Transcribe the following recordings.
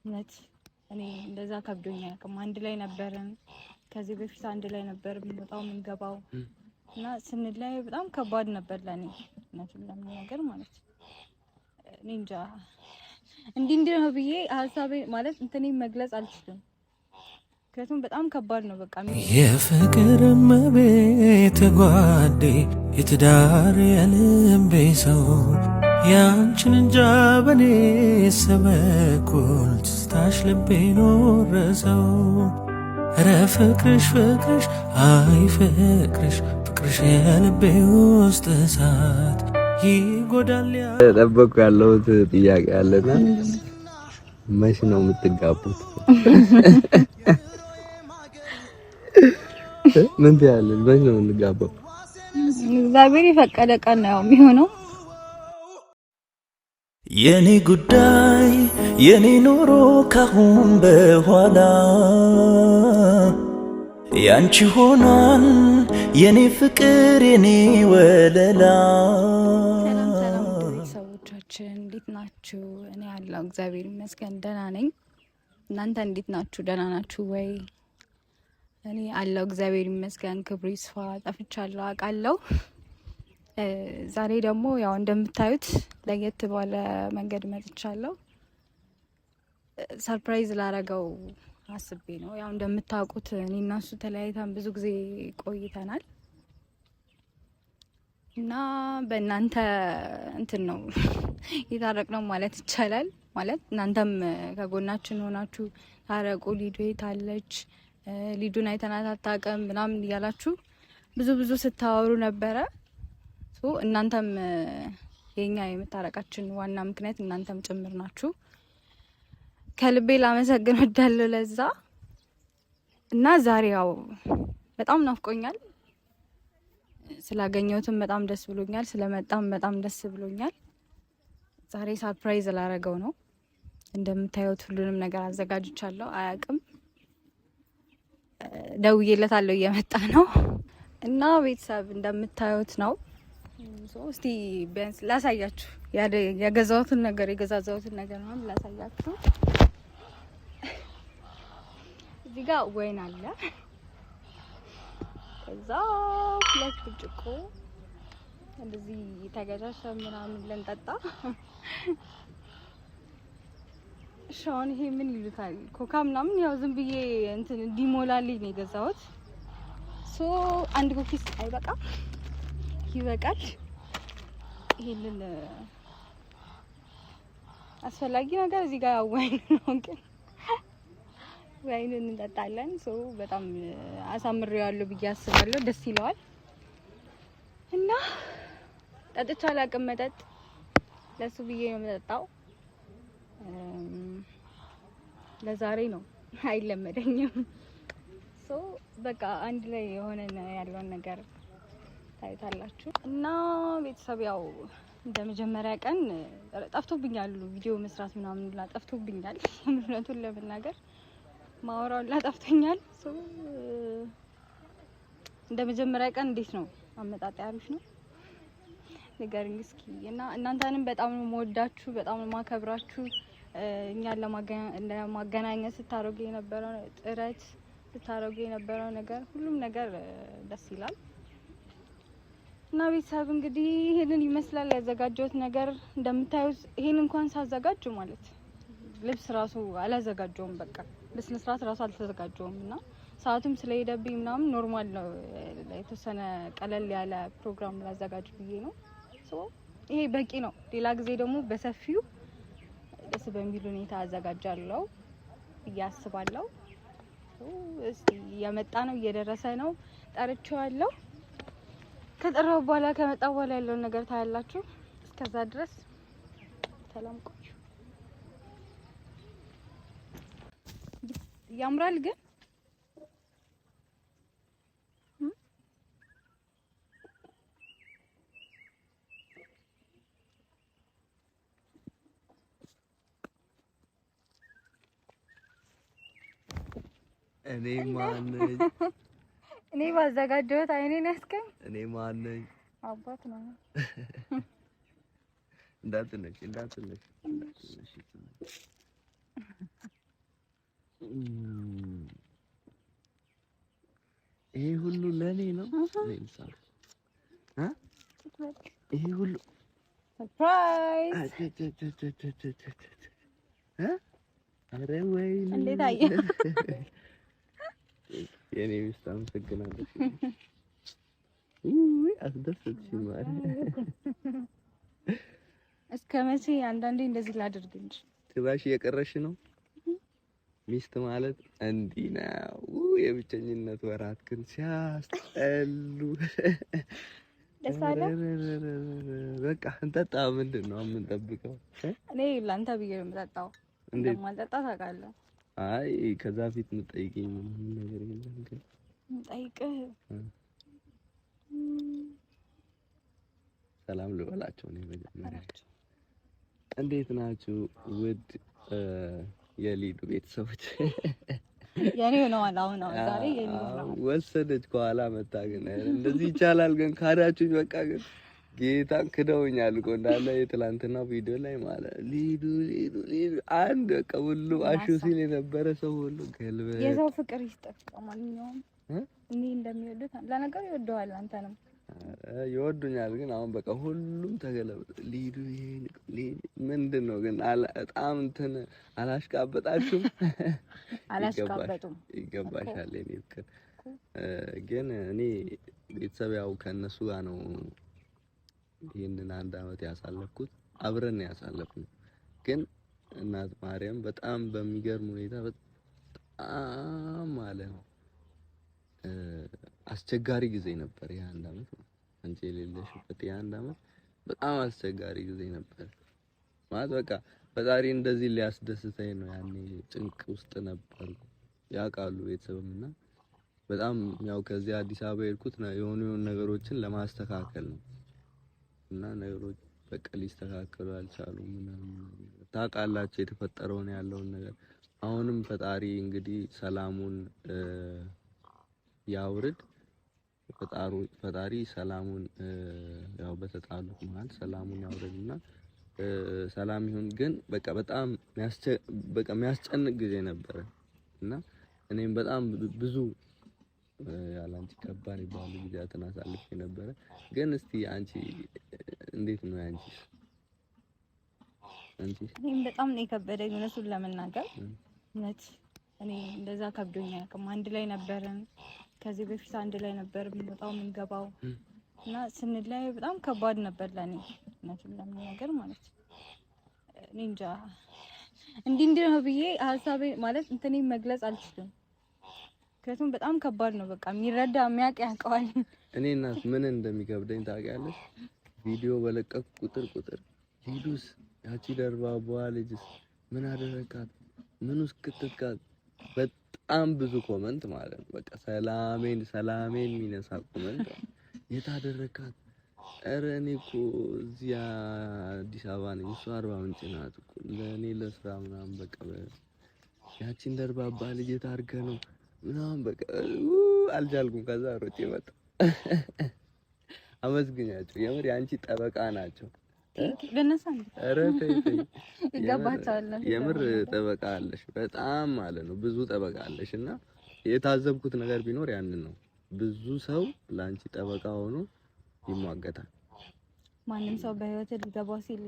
እውነት እኔ እንደዛ ከብዶኝ አያውቅም። አንድ ላይ ነበርን ከዚህ በፊት አንድ ላይ ነበር የምንወጣው የምንገባው እና ስንለያይ በጣም ከባድ ነበር ለኔ እውነቱን ለመናገር ማለት እኔ እንጃ እንዲህ ነው ብዬ ሀሳቤ ማለት እንትኔ መግለጽ አልችልም። ምክንያቱም በጣም ከባድ ነው። በቃ የፍቅር መቤት ጓዴ የትዳር የልቤ ሰው ያንቺን እንጃ በኔ ሰበኩል ትስታሽ ልቤ ኖረሰው ረ ፍቅርሽ ፍቅርሽ አይ ፍቅርሽ ፍቅርሽ የልቤ ውስጥ እሳት ይጎዳል። ተጠበቁ ያለሁት ጥያቄ አለና መች ነው የምትጋቡት? ምን ትያለሽ? መች ነው የምንጋባው? እግዚአብሔር የፈቀደ ቀን ነው የሚሆነው። የኔ ጉዳይ የኔ ኑሮ ካሁን በኋላ ያንቺ ሆኗል የኔ ፍቅር የኔ ወለላ። ሰላም ሰላም ቤተሰቦቻችን እንዴት ናችሁ? እኔ ያለው እግዚአብሔር ይመስገን ደህና ነኝ። እናንተ እንዴት ናችሁ? ደህና ናችሁ ወይ? እኔ አለው እግዚአብሔር ይመስገን ክብሩ ይስፋ። ጠፍቻለሁ አውቃለሁ። ዛሬ ደግሞ ያው እንደምታዩት ለየት ባለ መንገድ መጥቻለሁ። ሰርፕራይዝ ላረገው አስቤ ነው። ያው እንደምታውቁት እኔና እሱ ተለያይተን ብዙ ጊዜ ቆይተናል እና በእናንተ እንትን ነው የታረቅነው ማለት ይቻላል። ማለት እናንተም ከጎናችን ሆናችሁ ታረቁ፣ ሊዱ የታለች ሊዱን አይተናት አታውቅም ምናምን እያላችሁ ብዙ ስታወሩ ነበረ። እናንተም የኛ የመታረቃችን ዋና ምክንያት እናንተም ጭምር ናችሁ። ከልቤ ላመሰግን ወዳለሁ ለዛ እና ዛሬ ያው በጣም ናፍቆኛል። ስላገኘሁትም በጣም ደስ ብሎኛል። ስለመጣም በጣም ደስ ብሎኛል። ዛሬ ሰርፕራይዝ ላረገው ነው። እንደምታዩት ሁሉንም ነገር አዘጋጅቻለሁ። አያውቅም። ደውዬለታለሁ እየመጣ ነው እና ቤተሰብ እንደምታዩት ነው። እስቲ ቢያንስ ላሳያችሁ የገዛሁትን ነገር ነው ላሳያችሁ። እዚህ ጋር ወይን አለ። እዛ ሁለት ብርጭቆ እንደዚህ ተገዛዝተን ምናምን ልንጠጣ። ሻውን ይሄ ምን ይሉታል? ኮካ ምናምን ያው ዝም ብዬ እንትን እንዲሞላልኝ ነው የገዛሁት። አንድ ኮኪስ አይበቃም? ይበቃል። ይሄንን አስፈላጊ ነገር እዚህ ጋር ወይን ነው ግን ወይን እንጠጣለን። በጣም አሳምሬዋለሁ ብዬ አስባለሁ። ደስ ይለዋል እና ጠጥቼ አላውቅም መጠጥ ለሱ ብዬ ነው የምጠጣው። ለዛሬ ነው አይለመደኝም። በቃ አንድ ላይ የሆነን ያለውን ነገር ታይታላችሁ እና ቤተሰብ ያው እንደ መጀመሪያ ቀን ጠፍቶብኛል። ቪዲዮ መስራት ምናምን ላ ጠፍቶብኛል። ምክንያቱም ለመናገር ማወራው ላ ጠፍቶኛል። እንደ መጀመሪያ ቀን እንዴት ነው አመጣጥ? አሪፍ ነው ንገሩኝ እስኪ። እና እናንተንም በጣም ነው የምወዳችሁ፣ በጣም ነው የማከብራችሁ። እኛን ለማገናኘት ስታረጉ የነበረው ጥረት፣ ስታረጉ የነበረው ነገር ሁሉም ነገር ደስ ይላል። እና ቤተሰብ እንግዲህ ይሄንን ይመስላል ያዘጋጀሁት ነገር። እንደምታዩት ይሄን እንኳን ሳዘጋጅ ማለት ልብስ ራሱ አላዘጋጀውም። በቃ በስነ ስርዓት ራሱ አልተዘጋጀውም እና ሰዓቱም ስለሄደብኝ ምናምን ኖርማል ነው የተወሰነ ቀለል ያለ ፕሮግራም ላዘጋጅ ብዬ ነው። ይሄ በቂ ነው። ሌላ ጊዜ ደግሞ በሰፊው ደስ በሚል ሁኔታ አዘጋጃለሁ ብዬ አስባለሁ። እስቲ እየመጣ ነው፣ እየደረሰ ነው። ጠርቼዋለሁ። ከጠራው በኋላ ከመጣ በኋላ ያለውን ነገር ታያላችሁ። እስከዛ ድረስ ሰላም ቆዩ። ያምራል ግን እኔ ማን ነኝ? እኔ ባዘጋጀሁት አይኔን ያስከኝ እኔ ማን ነኝ? አባት ነው። እንዳትነሽ ይሄ ሁሉ ለኔ ነው ሌንሳ ይሄ ሁሉ ሰርፕራይዝ አረ ወይኔ እንዴት አየህ? የኔ ሚስት አመሰግናለሁ። አስደሰትሽኝ ማለት እስከ መቼ አንዳንዴ እንደዚህ ላድርግ እንጂ ጭራሽ እየቀረሽ ነው። ሚስት ማለት እንዲህ ነው። የብቸኝነት ወራት ግን ሲያስጠሉ። ደስ አለ። በቃ እንጠጣ። ምንድን ነው የምንጠብቀው? እኔ ላንተ ብዬ ነው የምጠጣው። እንደማልጠጣ ታውቃለህ። አይ ከዛ ፊት የምጠይቀኝ ምንም ነገር የለም። ግን የምጠይቅህ ሰላም ልበላቸው ነው መጀመሪያ። እንዴት ናችሁ ውድ የሊዱ ቤተሰቦች? የኔ ነው አሁን ዛሬ የኔ ነው። ወሰደች ከኋላ መታ። ግን እንደዚህ ይቻላል? ግን ካዳችሁኝ። በቃ ግን ጌታን ክደውኛል እኮ እንዳለ የትላንትና ቪዲዮ ላይ ማለት ሊዱ አንድ በቃ ሁሉ አሹ ሲል የነበረ ሰው ሁሉ ገልበ የሰው ፍቅር ይስጠቅ። ማንኛውም እኔ እንደሚወዱት ለነገሩ ይወደዋል። አንተንም ይወዱኛል። ግን አሁን በቃ ሁሉም ተገለበጠ። ሊዱ ምንድነው ግን በጣም እንትን አላሽቃበጣችሁም? አላሽቃበጡም። ይገባሻል። እኔ ግን እኔ ቤተሰብ ያው ከነሱ ጋር ነው ይሄንን 1 አመት ያሳለፍኩት። አብረን ያሳለፍነው። ግን እናት ማርያም በጣም በሚገርም ሁኔታ በጣም ማለት ነው አስቸጋሪ ጊዜ ነበር። የ1 አመት አንቺ የሌለሽበት የ1 አመት በጣም አስቸጋሪ ጊዜ ነበር ማለት በቃ ፈጣሪ እንደዚህ ሊያስደስተኝ ነው። ያኔ ጭንቅ ውስጥ ነበር ያውቃሉ ቤተሰብምና በጣም ያው ከዚህ አዲስ አበባ የሄድኩት የሆኑ ነገሮችን ለማስተካከል ነው እና ነገሮች በቃ ሊስተካከሉ አልቻሉም። ምናምን ታውቃላችሁ የተፈጠረውን ያለውን ነገር። አሁንም ፈጣሪ እንግዲህ ሰላሙን ያውርድ። ፈጣሪ ሰላሙን ያው በተጣሉት መሀል ሰላሙን ያውርድና ሰላም ይሁን። ግን በቃ በጣም የሚያስጨንቅ ጊዜ ነበረ እና እኔም በጣም ብዙ ያላንቺ ከባድ ይባሉ ጊዜያትን አሳልፌ ነበረ። ግን እስቲ አንቺ እንዴት ነው አንቺ? እኔም በጣም ነው የከበደኝ እውነቱን ለመናገር። እውነት እኔ እንደዛ ከብዶኝ አያውቅም። አንድ ላይ ነበርን ከዚህ በፊት አንድ ላይ ነበር የምንወጣው የምንገባው እና ስንለያይ በጣም ከባድ ነበር ለኔ እውነቱን ለመናገር ማለት ነው። እኔ እንጃ እንዲህ ነው ብዬ ሀሳቤ ማለት እንትኔ መግለጽ አልችልም። ምክንያቱም በጣም ከባድ ነው። በቃ የሚረዳ የሚያውቅ ያውቀዋል። እኔ እናት ምን እንደሚከብደኝ ታውቂያለሽ? ቪዲዮ በለቀኩ ቁጥር ሊዱስ ያቺ ደርባባ ልጅስ ምን አደረካት? ምን ውስጥ ክትካት? በጣም ብዙ ኮመንት ማለት ነው። በቃ ሰላሜን የሚነሳ ኮመንት የታደረካት? ኧረ እኔ እኮ እዚህ አዲስ አበባ ነኝ፣ እሷ አርባ ምንጭ ናት እኮ ለእኔ ለስራ ምናምን በቃ ያቺን ደርባባ ልጅ የታርገ ነው ምናምን በቃ አልቻልኩም። ከዛ ሮጬ መጣ። አመስግኛቸው የምር የአንቺ ጠበቃ ናቸው። ኧረ ተይ ይገባቸዋል። የምር ጠበቃ አለሽ በጣም ማለት ነው። ብዙ ጠበቃ አለሽ እና የታዘብኩት ነገር ቢኖር ያንን ነው። ብዙ ሰው ለአንቺ ጠበቃ ሆኖ ይሟገታል። ማንም ሰው በህይወት ሊገባው ሲል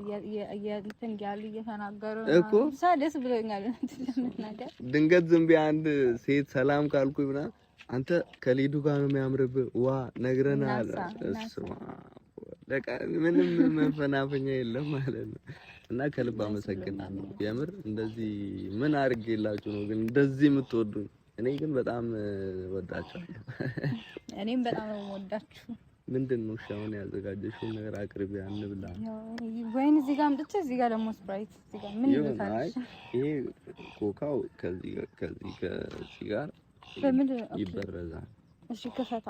እንትን ያሉ እየተናገሩ እኮ ደስ ብሎኛል ለምትናገር። ድንገት ዝም ብዬ አንድ ሴት ሰላም ካልኩኝ ምናምን አንተ ከሊዱ ጋር ነው የሚያምርብህ ዋ ነግረናል። እስማ በቃ ምንም መፈናፈኛ የለም ማለት ነው። እና ከልብ አመሰግናለሁ የምር። እንደዚህ ምን አድርጌላችሁ ነው ግን እንደዚህ የምትወዱኝ? እኔ ግን በጣም ወዳችኋለሁ። እኔም በጣም ነው ወዳችሁ። ምንድን ነው ሻውን ያዘጋጀሽውን ነገር አቅርቢ አንብላ። ወይን እዚህ ጋር አምጥቼ እዚህ ጋር ደግሞ ስፕራይት እዚህ ጋር ምን ይሉታል? ይሄ ኮካው ከዚህ ጋር በምን ይበረዛል? እሺ ክፈታ።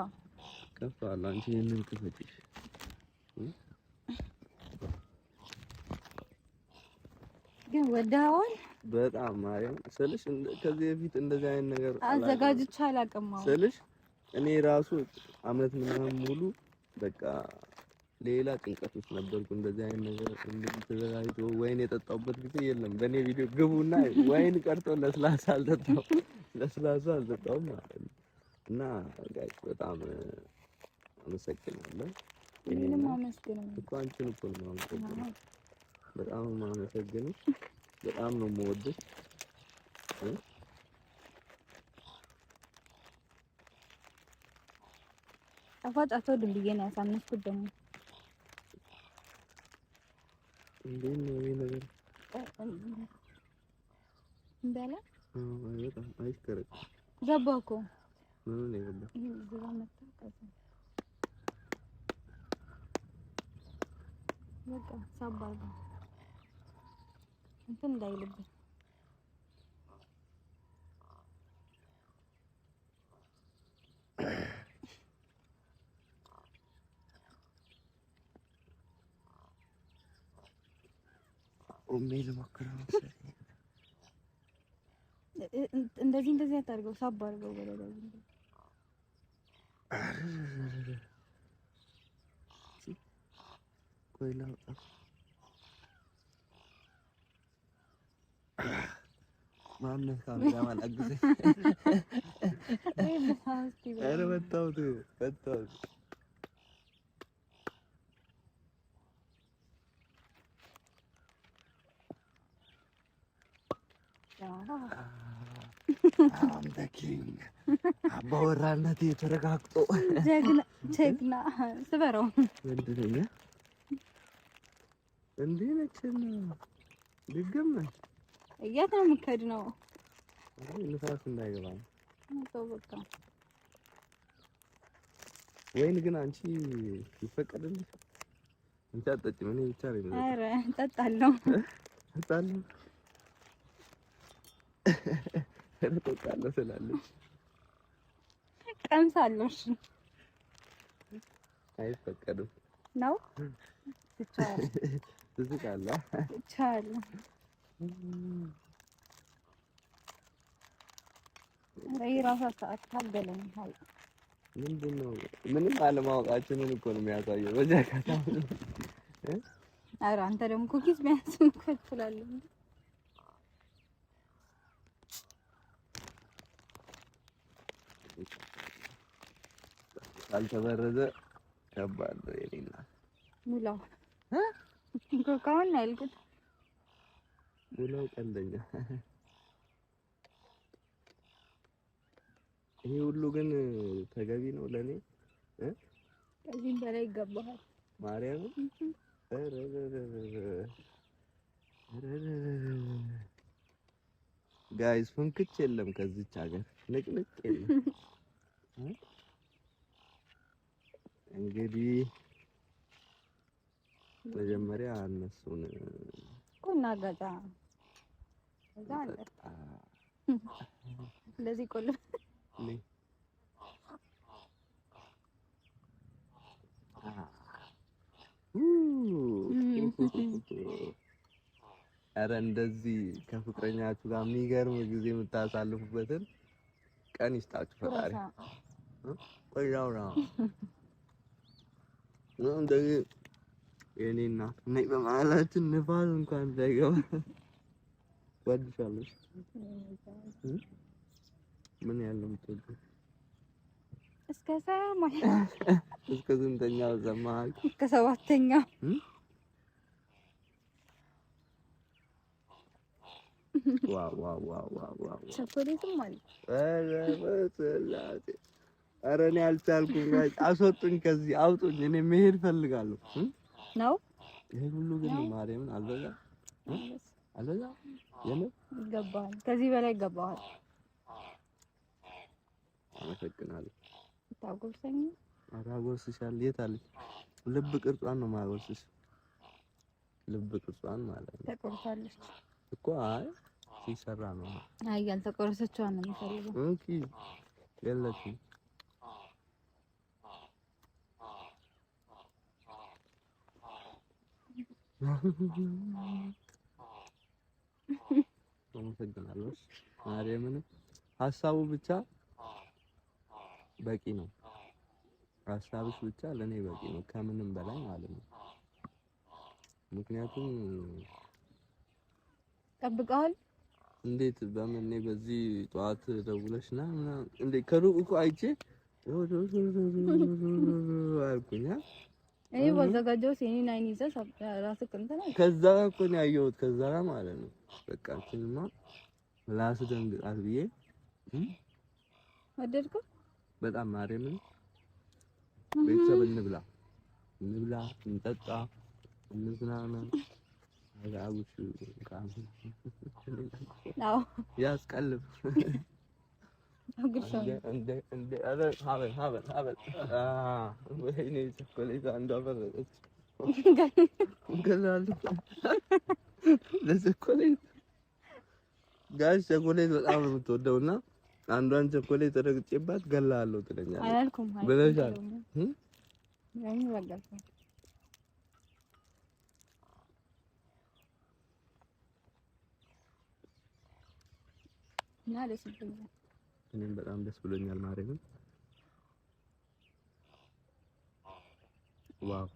ከፍቷል። አንቺ ይሄንን ክፈትሽ። ግን ወዳውን በጣም ማርያም ስልሽ ከዚህ በፊት እንደዚህ አይነት ነገር አዘጋጅቼ አላውቅም ስልሽ እኔ ራሱ አመት ምናምን ሙሉ በቃ ሌላ ጭንቀት ውስጥ ነበርኩ። እንደዚህ አይነት ነገር እንደዚህ ተዘጋጅቶ ወይን የጠጣሁበት ጊዜ የለም። በእኔ ቪዲዮ ግቡና ወይን ቀርቶ ለስላሳ አልጠጣሁም ማለት ነው። እና ጋይስ በጣም አመሰግናለሁ። ምንም አመስግነው እኮ አንቺን እኮ ነው የማመሰግነው። በጣም ነው የማመሰግነው። በጣም ነው የምወድሽ። ጣፋጭ አትወድም ብዬ ነው ያሳነስኩት። ደግሞ እንዴት ነው ይሄ ነገር እንዳለ በጣም አይከረክ ገባ እኮ ምን ነው የገባ ይሄ ዝራ መጣ ከዛ በቃ ሳባጋ እንትን እንዳይልብኝ ኦሜል ማከራ እንደዚህ አታርገው፣ ሳብ አድርገው ወደዛ። ቆይ ላውጣ። ማነው ካሜራማን አግዘኝ። ኧረ በታውት አባወራነቴ ተረጋግጦ ጀግና ስበረው ወንድነኛ እንዴ ነችና ድግም የት ነው የምከድ ነው ንፋስ እንዳይገባ ነው በቃ። ወይን ግን አንቺ ይፈቀድልሽ? አንቺ አትጠጪም? እኔ ብቻ ነኝ። ኧረ እጠጣለሁ እጠጣለሁ ስላለች ቀምሳለሁ። እሺ አይፈቀድም ነው ትቻለህ ትዝቃለህ ትቻለህ። ራሳ ሰዓት ታገለኝ ሀይ ምንድን ነው? ምንም አለማወቃችንን እኮ ነው የሚያሳየው። በዚያ ከተማ ኧረ አንተ ደግሞ ኩኪስ ቢያንስ መክፈት ትችላለህ። ካልተበረዘ ከባድ ነው። የኔና ሙላው ኮካውን አይልኩት ሙላው ቀልደኛ። ይሄ ሁሉ ግን ተገቢ ነው ለኔ? ከዚህም በላይ ይገባሃል። ማርያም ጋይስ ፍንክች የለም ከዚች ሀገር ንቅንቅ የለም። እንግዲህ መጀመሪያ እነሱን ቁና ጋዛ አለ እንደዚህ ቆልፍ ኧረ እንደዚህ ከፍቅረኛችሁ ጋር የሚገርም ጊዜ የምታሳልፉበትን ቀን ይስጣችሁ ፈጣሪ። ቆያው ነው እንደዚህ የኔ እናት ነይ በመሀላችን ንፋስ እንኳን እንዳይገባ። ወድሻለሁ። ምን ያለው የምትወጂው? እስከ ሰማይ እስከ ስንተኛው ዘማሃል? እስከ ሰባተኛው ዋው ቸኮሌትም አለ። ኧረ በስላሴ ኧረ እኔ አልቻልኩም። ጋር አስወጡኝ፣ ከዚህ አውጡኝ። እኔ መሄድ ፈልጋለሁ ነው። ይሄ ሁሉ ግን ማርያምን አልበዛ የምር ይገባሃል። ከዚህ በላይ ይገባሃል። አመሰግናለሁ። ታጎርሰኝ? ኧረ አጎርስሻለሁ። የት አለች? ልብ ቅርጿን ነው የማጎርስሽ። ልብ ቅርጿን ማለት ነው። ተቆርሳለች እኮ። አይ ሲሰራ ነው። አይ ያልተቆረሰችዋን ነው የምፈልገው። ኦኬ የለችም። አመሰግናለሁ። ማርያምን ሀሳቡ ብቻ በቂ ነው። ሀሳብሽ ብቻ ለኔ በቂ ነው ከምንም በላይ ማለት ነው። ምክንያቱም ጠብቀሃል እንዴት በምን እኔ በዚህ ጠዋት ደውለሽና ምናምን እንዴ ከሩቅ እኮ አይቼ አልኩኝ። እኔ ባዘጋጀው ሲኒን አይን ይዘህ ራስህ እንትን ከዛ እኮ ነው ያየሁት። ከዛ ማለት ነው በቃ እንትና ላስደንግጣት ብዬ ወደድከው በጣም ማርያምን ቤተሰብ እንብላ እንጠጣ እንዝናና አጋውሽ ካም አዎ ያስቀልብ አግርሻው እንደ አረ ሀበል ወይኔ ቸኮሌት አንዷ በረጠች ገላል ለቸኮሌት ጋሽ ቸኮሌት በጣም ነው የምትወደውና አንዷን ቸኮሌት ረግጬባት ገላለሁ ትለኛለች። አላልኩም ብለሻል ለምን ረጋግጥ እና ደስ ብሎኛል። እኔም በጣም ደስ ብሎኛል። ማርያምን ዋው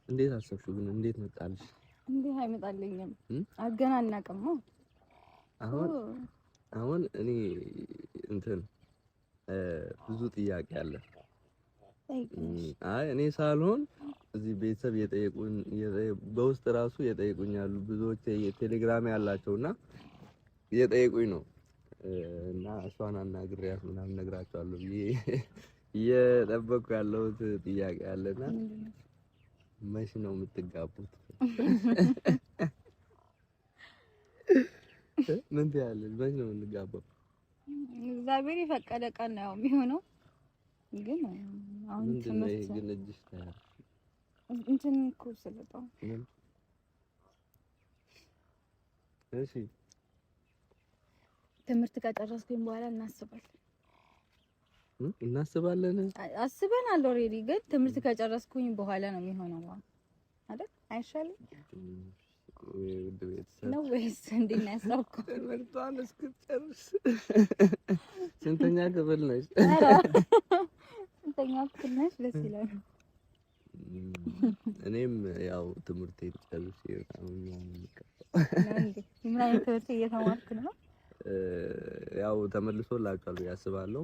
እንዴት አሰብሽው ግን እንዴት መጣልሽ? እንዴ አይመጣልኝም አገና አናውቅም። አሁን እኔ እንትን ብዙ ጥያቄ አለ። አይ እኔ ሳልሆን እዚህ ቤተሰብ የጠየቁኝ በውስጥ ራሱ የጠየቁኛሉ ብዙዎች ቴሌግራም ያላቸውና የጠየቁኝ ነው እና እሷን አናግሬያት ምናምን ነግራቸዋለሁ ብዬ እየጠበቅኩ ያለሁት ጥያቄ አለና መች ነው የምትጋቡት? ምን ትያለሽ? መች ነው የምንጋባው? እግዚአብሔር የፈቀደ ቀን ነው የሚሆነው። ግን አሁን ትምህርት ግን እጅሽ ታያለሽ እንትን እኮ ስለጣው እሺ ትምህርት ከጨረስኩኝ በኋላ እናስባለን አስበናል ኦልሬዲ። ግን ትምህርት ከጨረስኩኝ በኋላ ነው የሚሆነው አይደል? አይሻልም ውድ ቤተሰብ ነው ወይስ እንዴት ነው ያሳውቀው? ትምህርቷን እስክትጨርስ ስንተኛ ክፍል ነሽ? ስንተኛ ክፍል ነሽ? ደስ ይላል። እኔም ያው ትምህርቴን ጨርሼ አሁን ምን አይነት ትምህርት እየተማርክ ነው? ያው ተመልሶላችኋል ያስባለሁ።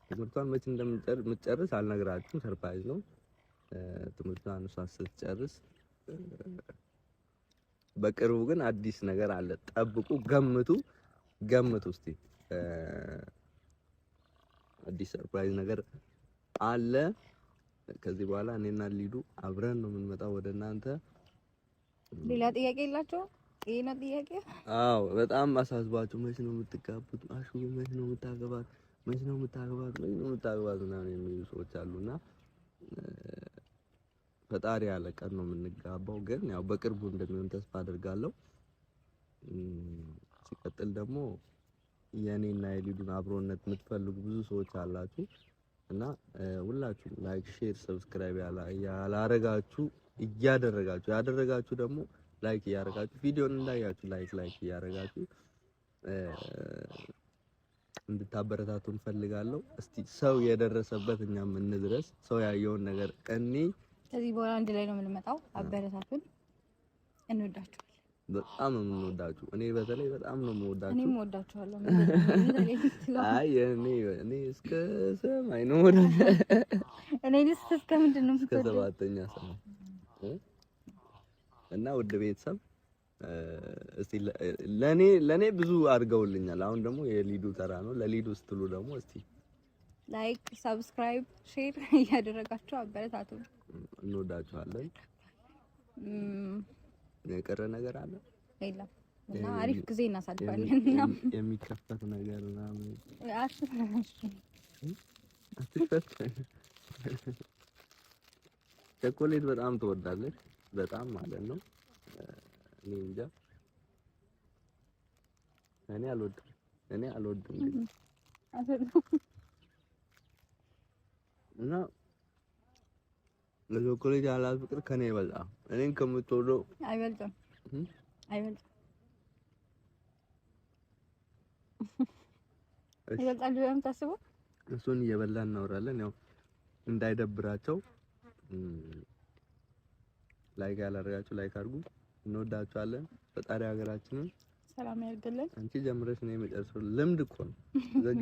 ትምህርቷን መቼ እንደምትጨርስ አልነግራችሁም፣ ሰርፕራይዝ ነው። ትምህርቷን እሷ ስትጨርስ በቅርቡ ግን አዲስ ነገር አለ። ጠብቁ፣ ገምቱ እስቲ። አዲስ ሰርፕራይዝ ነገር አለ። ከዚህ በኋላ እኔና ሊዱ አብረን ነው የምንመጣው ወደ እናንተ። ሌላ ጥያቄ የላቸው? ይሄ ነው ጥያቄ? አዎ፣ በጣም አሳስባችሁ መቼ ነው የምትጋቡት? አሹ መቼ ነው የምታገባት? መቼ ነው የምታገባት ምናምን የሚሉ ሰዎች አሉና ፈጣሪ ያለ ቀን ነው የምንጋባው። ግን ያው በቅርቡ እንደሚሆን ተስፋ አደርጋለሁ። ሲቀጥል ደግሞ የኔና የሊዱን አብሮነት የምትፈልጉ ብዙ ሰዎች አላችሁ እና ሁላችሁም ላይክ፣ ሼር፣ ሰብስክራይብ ያላረጋችሁ ያደረጋችሁ ደግሞ ላይክ እያረጋችሁ ቪዲዮን እንዳያችሁ ላይክ እያረጋችሁ እንድታበረታቱ እንፈልጋለሁ። እስቲ ሰው የደረሰበት እኛም እንድረስ። ሰው ያየውን ነገር ከዚህ በኋላ አንድ ላይ ነው የምንመጣው። አበረታቱን። እንወዳችኋለን። በጣም ነው የምንወዳችሁ። እኔ በተለይ በጣም ነው የምወዳችሁ። እኔም እወዳችኋለሁ። አይ እኔ እስከ ሰማይ ነው ወደ እኔ እስከ ምንድን ነው እስከ ሰባተኛ ሰማይ እና ውድ ቤተሰብ እስቲ ለኔ ብዙ አድርገውልኛል። አሁን ደግሞ የሊዱ ተራ ነው። ለሊዱ ስትሉ ደግሞ እስቲ ላይክ፣ ሰብስክራይብ፣ ሼር እያደረጋችሁ አበረታቱ። እንወዳችኋለን። የቀረ ነገር አለ? የለም። እና አሪፍ ጊዜ እናሳልፋለን። እና የሚከፈት ነገር ምናምን አትፈት ቸኮሌት በጣም ትወዳለች። በጣም ማለት ነው። እኔ እንጃ እኔ አልወድም እና ለቸኮሌት ያላት ፍቅር ከኔ ይበልጣል። እኔን ከምትወደው አይበልጥም። ይገልጻሉ ብለህ ታስበው? እሱን እየበላን እናወራለን። ያው እንዳይደብራቸው ላይክ ያላደረጋችሁ ላይክ አድርጉ። እንወዳችኋለን። ፈጣሪ ሀገራችንን ሰላም ያድርግልን። አንቺ ጀምረሽ ነው የመጨረሻው። ልምድ እኮ ነው። ዘጊ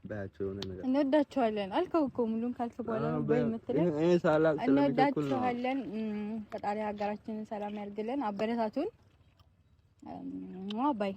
ባያቸው የሆነ ነገር እንወዳችኋለን አልከው እኮ ሙሉን ካልክ በኋላ ነው የምትለው። እንወዳችኋለን። ፈጣሪ ሀገራችንን ሰላም ያድርግልን። አበረታቱን። ባይ